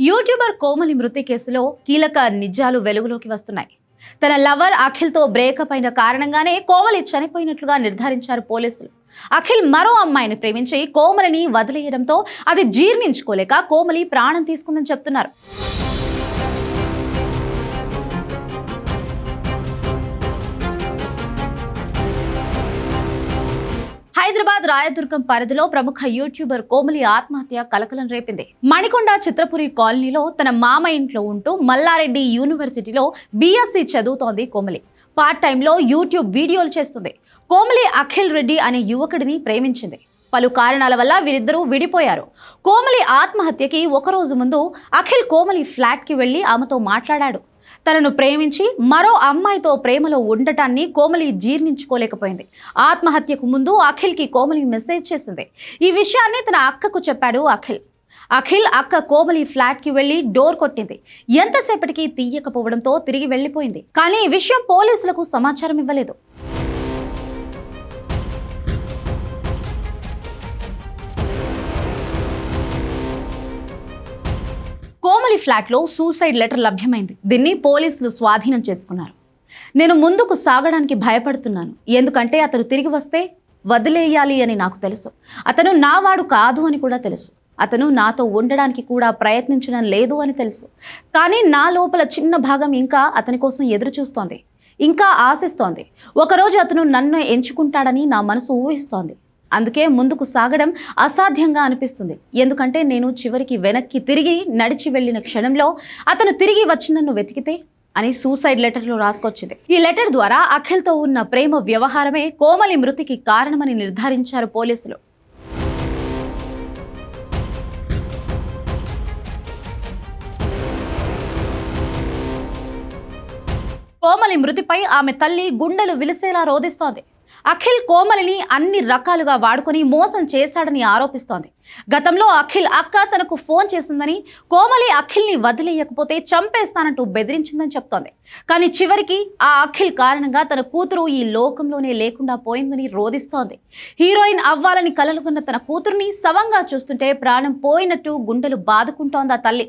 YouTuber Komali మృతి కేసులో కీలక నిజాలు వెలుగులోకి వస్తున్నాయి. తన లవర్ అఖిల్తో బ్రేకప్ అయిన కారణంగానే కోమలి చనిపోయినట్లుగా నిర్ధారించారు పోలీసులు. అఖిల్ మరో అమ్మాయిని ప్రేమించి కోమలిని వదిలేయడంతో అది జీర్ణించుకోలేక కోమలి ప్రాణం తీసుకుందని చెప్తున్నారు. హైదరాబాద్ రాయదుర్గం పరిధిలో ప్రముఖ యూట్యూబర్ కోమలి ఆత్మహత్య కలకలం రేపింది. మణికొండ చిత్రపురి కాలనీలో తన మామ ఇంట్లో ఉంటూ మల్లారెడ్డి యూనివర్సిటీలో బీఎస్సీ చదువుతోంది కోమలి. పార్ట్ టైంలో యూట్యూబ్ వీడియోలు చేస్తుంది. కోమలి అఖిల్ రెడ్డి అనే యువకుడిని ప్రేమించింది. పలు కారణాల వల్ల వీరిద్దరూ విడిపోయారు. కోమలి ఆత్మహత్యకి ఒకరోజు ముందు అఖిల్ కోమలి ఫ్లాట్కి వెళ్లి ఆమెతో మాట్లాడాడు. తనను ప్రేమించి మరో అమ్మాయితో ప్రేమలో ఉండటాన్ని కోమలి జీర్ణించుకోలేకపోయింది. ఆత్మహత్యకు ముందు అఖిల్కి కోమలి మెసేజ్ చేసింది. ఈ విషయాన్ని తన అక్కకు చెప్పాడు అఖిల్ అక్క కోమలి ఫ్లాట్కి వెళ్లి డోర్ కొట్టింది. ఎంతసేపటికి తీయకపోవడంతో తిరిగి వెళ్లిపోయింది. కానీ ఈ విషయం పోలీసులకు సమాచారం ఇవ్వలేదు. కోమలి ఫ్లాట్లో సూసైడ్ లెటర్ లభ్యమైంది. దీన్ని పోలీసులు స్వాధీనం చేసుకున్నారు. నేను ముందుకు సాగడానికి భయపడుతున్నాను, ఎందుకంటే అతను తిరిగి వస్తే వదిలేయాలి అని నాకు తెలుసు. అతను నావాడు కాదు అని కూడా తెలుసు. అతను నాతో ఉండడానికి కూడా ప్రయత్నించడం లేదు అని తెలుసు. కానీ నా లోపల చిన్న భాగం ఇంకా అతని కోసం ఎదురు చూస్తోంది, ఇంకా ఆశిస్తోంది. ఒకరోజు అతను నన్ను ఎంచుకుంటాడని నా మనసు ఊహిస్తోంది. అందుకే ముందుకు సాగడం అసాధ్యంగా అనిపిస్తుంది. ఎందుకంటే నేను చివరికి వెనక్కి తిరిగి నడిచి వెళ్లిన క్షణంలో అతను తిరిగి వచ్చి నన్ను వెతికితే అని సూసైడ్ లెటర్లో రాసుకొచ్చింది. ఈ లెటర్ ద్వారా అఖిల్తో ఉన్న ప్రేమ వ్యవహారమే కోమలి మృతికి కారణమని నిర్ధారించారు పోలీసులు. కోమలి మృతిపై ఆమె తల్లి గుండెలు విలిసేలా రోధిస్తోంది. అఖిల్ కోమలిని అన్ని రకాలుగా వాడుకొని మోసం చేశాడని ఆరోపిస్తోంది. గతంలో అఖిల్ అక్క తనకు ఫోన్ చేసిందని, కోమలి అఖిల్ని వదిలేయకపోతే చంపేస్తానంటూ బెదిరించిందని చెప్తోంది. కానీ చివరికి ఆ అఖిల్ కారణంగా తన కూతురు ఈ లోకంలోనే లేకుండా పోయిందని రోధిస్తోంది. హీరోయిన్ అవ్వాలని కలలుకున్న తన కూతుర్ని శవంగా చూస్తుంటే ప్రాణం పోయినట్టు గుండెలు బాదుకుంటోంది ఆ తల్లి.